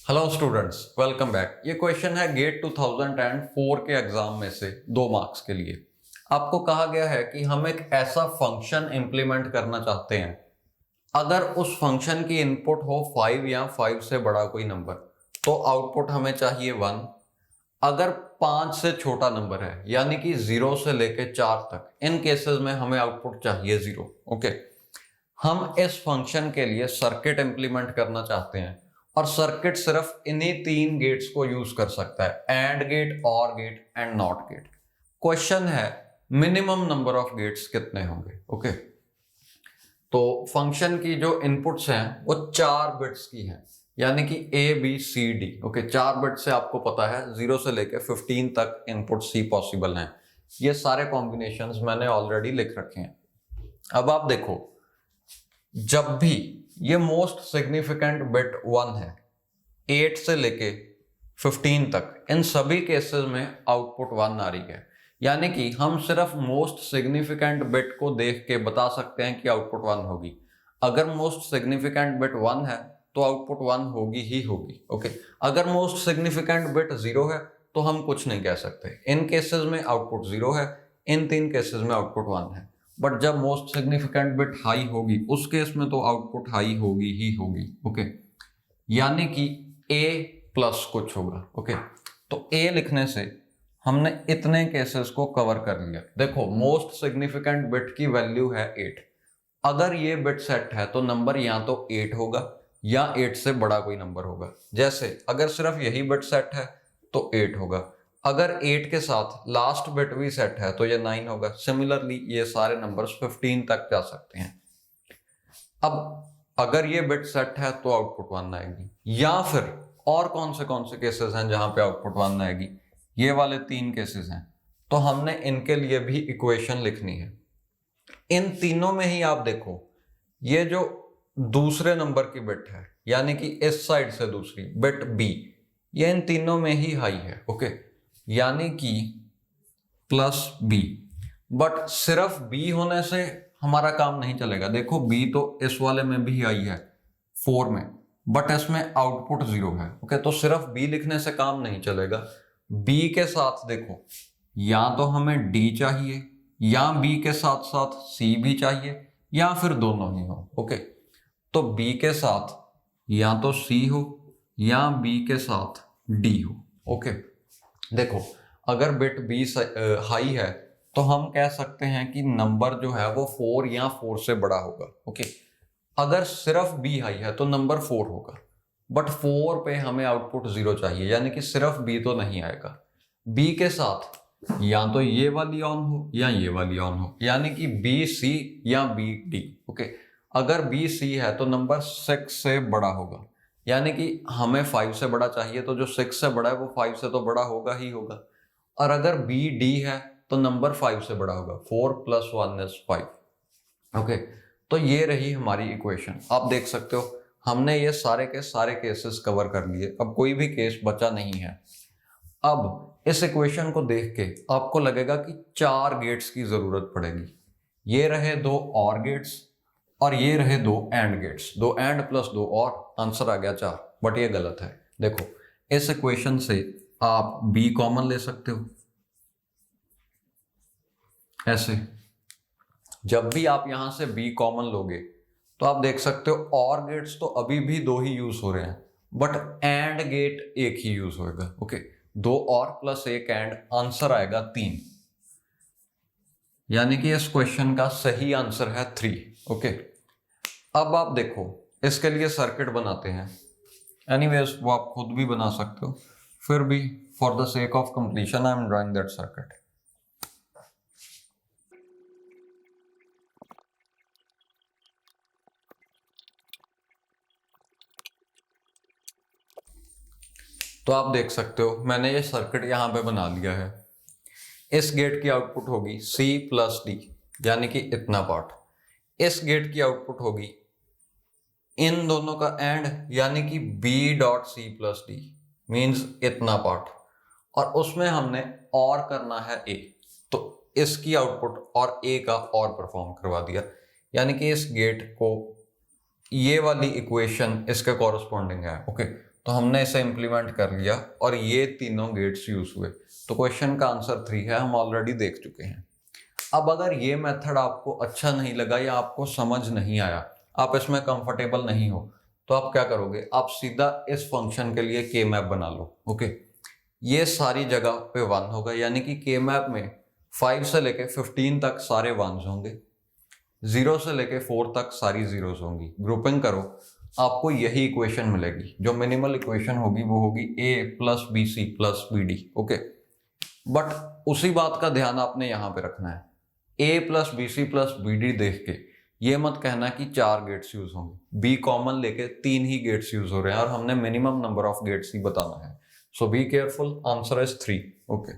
Hello students, welcome back. ये question है gate 2004 के एग्जाम में से 2 मार्क्स के लिए। आपको कहा गया है कि हम एक ऐसा फंक्शन इंप्लीमेंट करना चाहते हैं, अगर उस फंक्शन की इनपुट हो 5 या 5 से बड़ा कोई नंबर तो आउटपुट हमें चाहिए 1। अगर 5 से छोटा नंबर है यानी कि 0 से लेके 4 तक, इन केसेस में हमें आउटपुट चाहिए 0। ओके, हम इस फंक्शन के लिए सर्किट इंप्लीमेंट करना चाहते हैं और सर्किट सिर्फ इन्हीं 3 गेट्स को यूज कर सकता है, एंड गेट, और gate and not gate. Question है मिनिमम नंबर ऑफ गेट्स कितने होंगे। ओके, तो फंक्शन की जो इनपुट्स हैं वो 4 बिट्स की हैं, यानी कि A B C D. Okay, 4 bit से आपको पता है 0 से लेके 15 तक इनपुट सी पॉसिबल हैं। ये सारे कॉम्बिनेशंस मैंने ऑलरेडी लिख रखे हैं। अब आप देखो, जब भी ये मोस्ट सिग्निफिकेंट बिट 1 है, 8 से लेके 15 तक, इन सभी केसेस में आउटपुट 1 आ रही है। यानी कि हम सिर्फ मोस्ट सिग्निफिकेंट बिट को देख के बता सकते हैं कि आउटपुट 1 होगी। अगर मोस्ट सिग्निफिकेंट बिट 1 है तो आउटपुट 1 होगी ही होगी। ओके, अगर मोस्ट सिग्निफिकेंट बिट 0 है तो हम कुछ नहीं कह सकते। इन केसेस में आउटपुट 0 है, इन 3 केसेस में आउटपुट 1 है। बट जब मोस्ट सिग्निफिकेंट बिट हाई होगी उस केस में तो आउटपुट हाई होगी ही होगी। ओके, यानी कि ए प्लस कुछ होगा। ओके, तो ए लिखने से हमने इतने केसेस को कवर कर लिया। देखो, मोस्ट सिग्निफिकेंट बिट की वैल्यू है 8। अगर ये बिट सेट है तो नंबर या तो 8 होगा या 8 से बड़ा कोई नंबर होगा। जैसे अगर सिर्फ यही बिट सेट है तो 8 होगा, अगर 8 के साथ लास्ट बिट भी सेट है तो ये 9 होगा। सिमिलरली ये सारे नंबर्स 15 तक जा सकते हैं। अब अगर ये बिट सेट है तो आउटपुट 1 आएगी। या फिर और कौन से केसेस हैं जहां पे आउटपुट 1 आएगी? ये वाले 3 केसेस हैं, तो हमने इनके लिए भी इक्वेशन लिखनी है। इन तीनों में ही आप देखो, ये जो दूसरे नंबर की बिट है यानी कि इस साइड से दूसरी बिट बी, ये इन तीनों में ही हाई है। ओके, यानी कि प्लस बी। बट सिर्फ बी होने से हमारा काम नहीं चलेगा। देखो, बी तो इस वाले में भी आई है 4 में, बट इसमें आउटपुट 0 है। ओके, तो सिर्फ बी लिखने से काम नहीं चलेगा। बी के साथ देखो, या तो हमें डी चाहिए या बी के साथ साथ सी भी चाहिए या फिर दोनों ही हो। ओके, तो बी के साथ या तो सी हो या बी के साथ डी हो। ओके, देखो, अगर बिट बी हाई है तो हम कह सकते हैं कि नंबर जो है वो 4 या 4 से बड़ा होगा। ओके, अगर सिर्फ बी हाई है तो नंबर 4 होगा, बट 4 पे हमें आउटपुट 0 चाहिए, यानी कि सिर्फ बी तो नहीं आएगा। बी के साथ या तो ये वाली ऑन हो या ये वाली ऑन हो, यानी कि बी सी या बी डी। ओके, अगर बी सी है तो नंबर 6 से बड़ा होगा, यानी कि हमें 5 से बड़ा चाहिए, तो जो 6 से बड़ा है वो 5 से तो बड़ा होगा ही होगा। और अगर बी डी है तो नंबर 5 से बड़ा होगा। 4 + 1 = 5। ओके, तो ये रही हमारी इक्वेशन। आप देख सकते हो हमने ये सारे के सारे केसेस कवर कर लिए, अब कोई भी केस बचा नहीं है। अब इस इक्वेशन को देख के आपको लगेगा कि 4 गेट्स की जरूरत पड़ेगी। ये रहे 2 और गेट्स और ये रहे 2 एंड गेट्स। 2 एंड + 2 और, आंसर आ गया 4। बट ये गलत है। देखो, इस इक्वेशन से आप b कॉमन ले सकते हो। ऐसे जब भी आप यहां से b कॉमन लोगे तो आप देख सकते हो और गेट्स तो अभी भी 2 ही यूज हो रहे हैं, बट एंड गेट एक ही यूज होएगा। ओके, 2 और + 1 एंड, आंसर आएगा 3। यानी कि इस क्वेश्चन का सही आंसर है 3। ओके, अब आप देखो, इसके लिए सर्किट बनाते हैं। एनीवेज वो आप खुद भी बना सकते हो, फिर भी for the sake of completion I am drawing that circuit. तो आप देख सकते हो मैंने ये सर्किट यहां पे बना लिया है। इस गेट की आउटपुट होगी C + D, यानी कि इतना पार्ट। इस गेट की आउटपुट होगी इन दोनों का एंड, यानी कि B.C + D मीन्स इतना पार्ट। और उसमें हमने और करना है A, तो इसकी आउटपुट और A का और परफॉर्म करवा दिया। यानी कि इस गेट को ये वाली इक्वेशन इसके कॉरस्पॉन्डिंग है। ओके, तो हमने इसे इम्प्लीमेंट कर लिया और ये तीनों गेट्स यूज हुए। तो क्वेश्चन का आंसर 3 है, हम ऑलरेडी देख चुके हैं। अब अगर ये मेथड आपको अच्छा नहीं लगा या आपको समझ नहीं आया, आप इसमें कंफर्टेबल नहीं हो, तो आप क्या करोगे, आप सीधा इस फंक्शन के लिए के मैप बना लो। ओके, ये सारी जगह पे 1 होगा, यानी कि के मैप में 5 से लेके 15 तक सारे 1s होंगे, 0 से लेके 4 तक सारी 0s होंगी। ग्रुपिंग करो, आपको यही इक्वेशन मिलेगी। जो मिनिमल इक्वेशन होगी वो होगी a plus B C plus B D. Okay, but उसी बात का ध्यान आपने यहाँ पे रखना है, a plus B C plus B D देख के ये मत कहना कि 4 गेट्स यूज होंगे। b कॉमन लेके 3 ही गेट्स यूज हो रहे हैं और हमने मिनिमम नंबर ऑफ गेट्स ही बताना है। So be careful, answer is 3। Okay.